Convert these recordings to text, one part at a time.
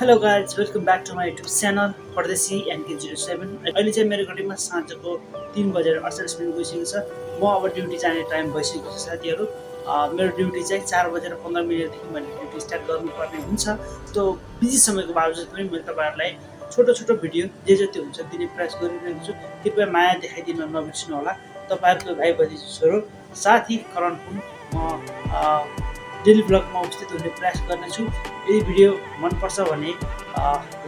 Hello guys, welcome back to my YouTube channel Pardeshi NK07। अहिले चाहिँ मेरो घडीमा साँझको 3:48 गइसकेको छ। म अब ड्युटी जाने टाइम भइसकेको छ साथीहरू। मेरो ड्युटी चाहिँ 4:15 मैले ड्युटी स्टार्ट गर्नुपर्ने हुन्छ। त्यो बिजी समयको बावजुद पनि मैले तपाईँहरूलाई छोटो छोटो भिडियो जे जति हुन्छ दिने प्रयास गरिरहेको छु। कृपया माया देखाइदिन नबिर्सनु होला। तपाईँहरूको भाइ भतिजी छोरो साथी करण हुन्। म डेली ब्लगमा उपस्थित हुने प्रयास गर्नेछु। यदि भिडियो मनपर्छ भने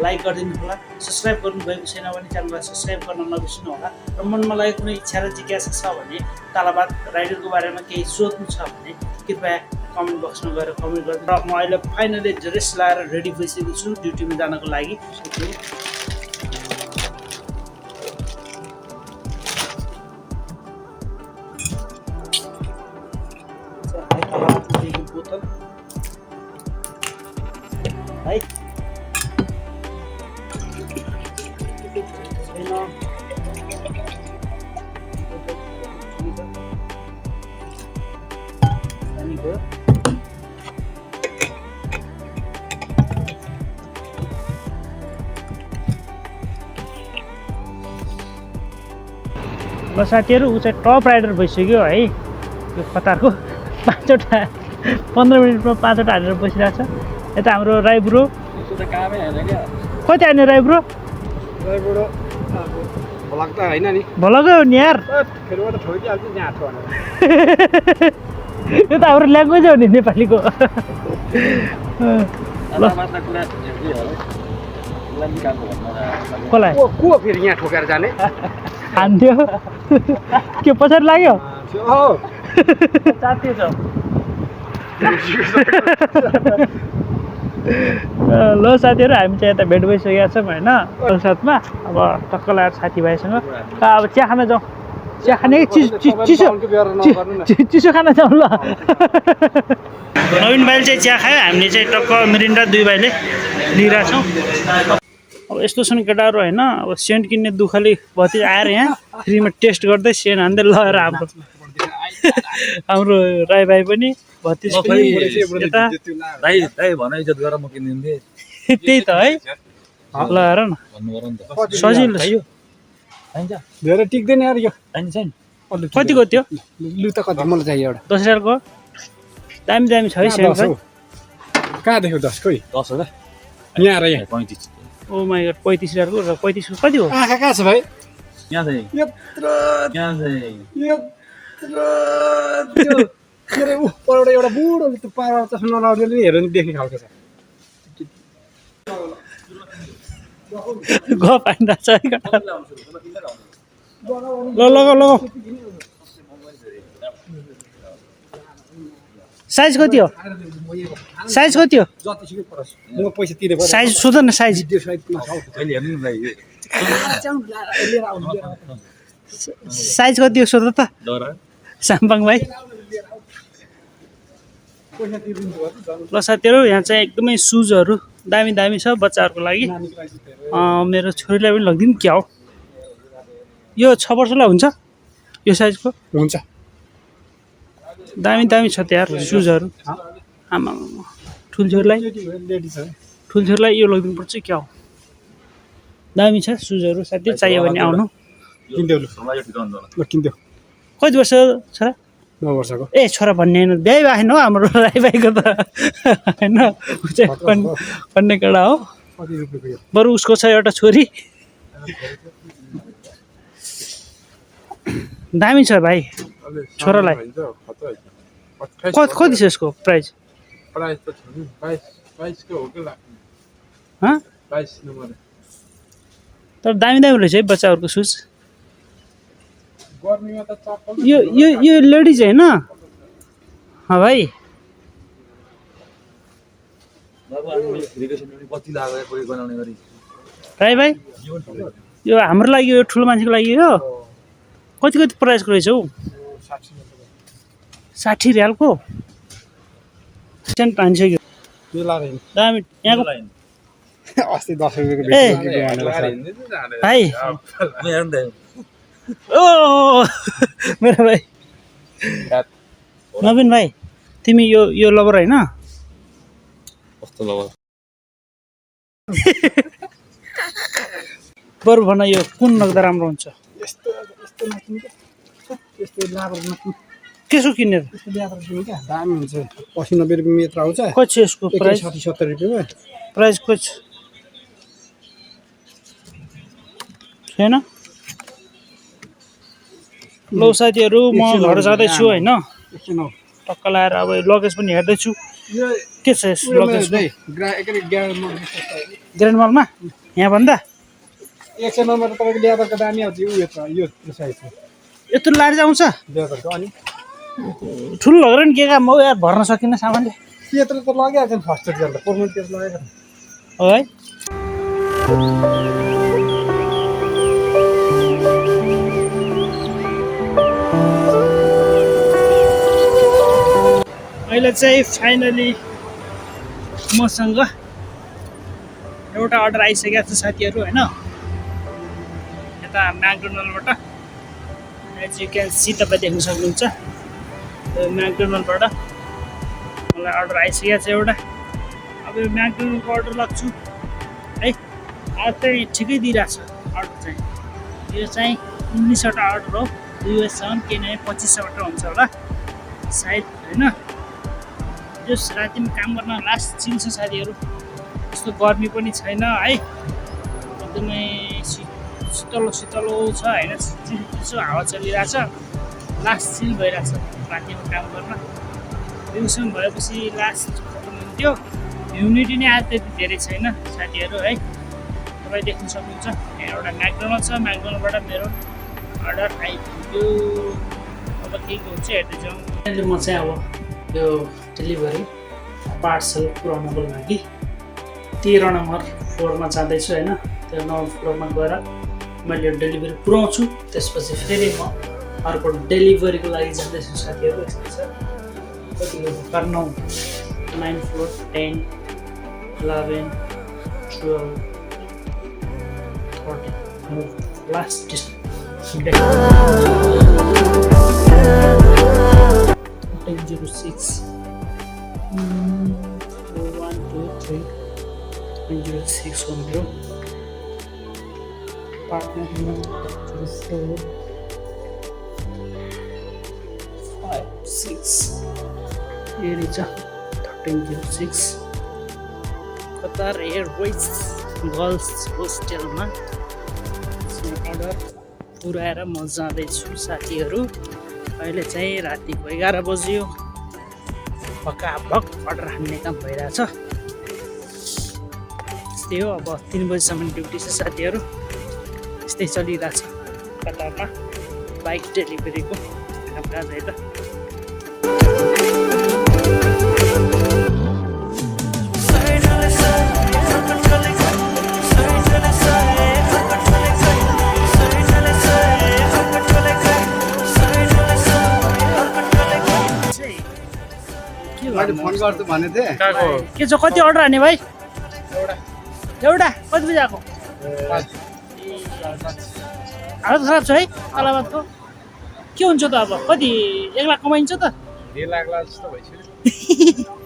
लाइक गरिदिनु होला। सब्सक्राइब गर्नुभएको छैन भने च्यानललाई सब्सक्राइब गर्न नबिर्सनु होला। र मनमा लागेको कुनै इच्छा र जिज्ञासा छ भने तालाबाद राइडरको बारेमा केही सोध्नु छ भने कृपया कमेन्ट बक्समा गएर कमेन्ट गर्नु। र म अहिले फाइनली ड्रेस लाएर रेडी भइसकेको छु ड्युटीमा जानको लागि। बोतल है ल साथीहरू, ऊ चाहिँ टप राइडर भइसक्यो है। यो कतारको 5वटा 15 मिनटमा 5वटा हालेर बसिरहेको छ। यता हाम्रो राई ब्रो कति हाल्ने राई ब्रो भलक त होइन नि, भलकै हो नि यार। यो त हाम्रो ल्याङ्ग्वेज हो नि नेपालीको। कसलाई को फेरि यहाँ ठोकेर जाने हान्थ्यो के पछाडि लाग्यो साथी छ। ल साथीहरू, हामी चाहिँ यता भेट भइसकेका छौँ होइन साथमा। अब टक्क लगाएर साथीभाइसँग अब चिया खान जाउँ। चिया खाने कि चिसो खान जाउँ। ल नवीन भाइले चाहिँ चिया खायो, हामीले चाहिँ टक्क मिरिन्डा 2 भाइले लिइरहेछौँ। अब यस्तो छन् केटाहरू होइन। अब सेन्ट किन्ने दुःखले भति आएर यहाँ फ्रीमा टेस्ट गर्दै सेन्ट हान्दै लगेर हाम्रो राई भाइ पनि भतिज पनि यता त्यही त है। ल हेर न सजिलो छ। धेरै टिक्दैन यार यो। कतिको त्यो लु त कति मलाई चाहियो एउटा 10 रुपियाँको दामी दामी छ है सेन्ट भाइ। कहाँ देख्यो 10 खोइ 10 हो यहाँ र यहाँ 35। ओ माई गड 35 रुपियाँको र 35 को कति हो? आँखा कहाँ छ भाइ? यहाँ चाहिँ यत्रो के अरे परबाट एउटा बुढोले त्यो पारा चस्मा नलाउनेले हेर्नु नि देख्ने खालको छ। गफ हान्दा छ है केटा। ल लगाऊ साइज कति हो? साइज कति हो? म पैसा तिरे साइज सोध न। साइज साइज कति हो सोध त साम्पाङ भाइ। ल साथीहरू, यहाँ चाहिँ एकदमै सुजहरू दामी दामी छ बच्चाहरूको लागि। मेरो छोरीलाई पनि लगिदिउँ क्या हो? यो 6 वर्षलाई हुन्छ यो साइजको? हुन्छ। दामी दामी छ त्यहाँ सुजहरू। आमा ठुल्छोरीलाई यो लगिदिनु पर्छ क्या हो? दामी छ सुजहरू। साथी चाहियो भने आउनु। कति वर्ष छोरा? 9 वर्षको। ए छोरा भन्ने होइन, बिहे भएन हो हाम्रो राई भाइको त होइन। ऊ चाहिँ कन्ने केटा हो। बरु उसको छ एउटा छोरी। दामी छ भाइ छोरालाई। कति छ यसको प्राइस? तर दामी दामी रहेछ है बच्चाहरूको सुज। यो यो यो लेडिज होइन भाइ? राई भाइ यो हाम्रो लागि यो ठुलो मान्छेको लागि हो। कति कति प्राइसको रहेछ हौ? 60 रियालको सेन्ट हानिसक्यो। दामी यहाँको अस्ति 10 रुपियाँको भाइ। ओ मेरो भाइ नवीन भाइ, तिमी यो लबर होइन? कस्तो लबर? बरु भन यो कुन नगदा राम्रो हुन्छ यस्तो यस्तो नकिन क्या यस्तो लाबर नकिन त्यसो किनेर यस्तो ल्याएर किन क्या दामी हुन्छ 80-90 रुपियाँ मिटर आउँछ कति छ यसको प्राइस 60-70 रुपियाँमा प्राइस कति छ छैन लौ साथीहरू म घर जाँदैछु होइन एकछिन हौ टक्क लाएर अब लगेज पनि हेर्दैछु यो के छ यस लगेज ग्रान्ड मलमा यहाँ भन्दा 100 नम्बर तपाईँको ल्याबरको दामी आउँछ यो साइज यत्रो लाएर आउँछ ल्याबरको अनि ठुलो लगेर नि के काम हो यार भर्न सकिनँ सामानले त्यत्रो त लगाइहाल्छ नि फर्स्ट एड गर्दा पर्मनेन्ट केस लगाएको हो है अहिले चाहिँ फाइनली मसँग एउटा अर्डर आइसकेको छ साथीहरू होइन यता म्याकडोनल्डबाट एज यु क्यान सी तपाईँ देख्न सक्नुहुन्छ म्याकडोनल्डबाट मलाई अर्डर आइसकेको छ एउटा अब यो म्याकडोनल्डको अर्डर लाग्छु है आज चाहिँ ठिकै दिइरहेछ अर्डर चाहिँ यो चाहिँ 19वटा अर्डर हो युएससम्म किनभने 2500बाट हुन्छ होला सायद होइन जस रातिमा काम गर्न लास्ट चिल छ साथीहरू त्यस्तो गर्मी पनि छैन है एकदमै शीतलो शीतलो छ होइन चिसो हावा चलिरहेछ लास्ट चिल भइरहेछ रातिमा काम गर्न दिउँसम्म भएपछि लास्ट खतम हुन्थ्यो ह्युमिडिटी नै आज त्यति धेरै छैन साथीहरू है तपाईँ देख्न सक्नुहुन्छ यहाँ एउटा म्याकडोनल्ड छ म्याकडोनल्डबाट मेरो अर्डर आइपुग्यो अब के हुन्छ हेर्दै जाउँ अहिले म चाहिँ अब यो डेलिभरी पार्सल पुऱ्याउनको लागि 13 नम्बर फ्लोरमा जाँदैछु होइन 13 नम्बर फ्लोरमा गएर मैले यो डेलिभरी पुऱ्याउँछु त्यसपछि फेरि म अर्को डेलिभरीको लागि जाँदैछु साथीहरू यस्तै छ कति भर्खर 9 floor 10 11 12 13 last day 1006 1 2 3 1006 on bro partner number 4 5 6 here is 1306 Qatar Airways girls होस्टेलमा अर्डर पुऱ्याएर म जाँदैछु साथीहरू अहिले चाहिँ रातिको 11 बज्यो भक्काभक अर्डर हान्ने काम भइरहेछ त्यस्तै हो अब 3 बजीसम्म ड्युटी छ साथीहरू त्यस्तै चलिरहेछ कतारमा बाइक डेलिभरीको कामकाज है त फोन गर्छु भने थिएँ के छ कति अर्डर हाने भाइ एउटा कति बजी आएको हालत खराब छ है अलाहाबादको के हुन्छ त अब कति 1 लाख कमाइन्छ त 1 लाख जस्तो भइसक्यो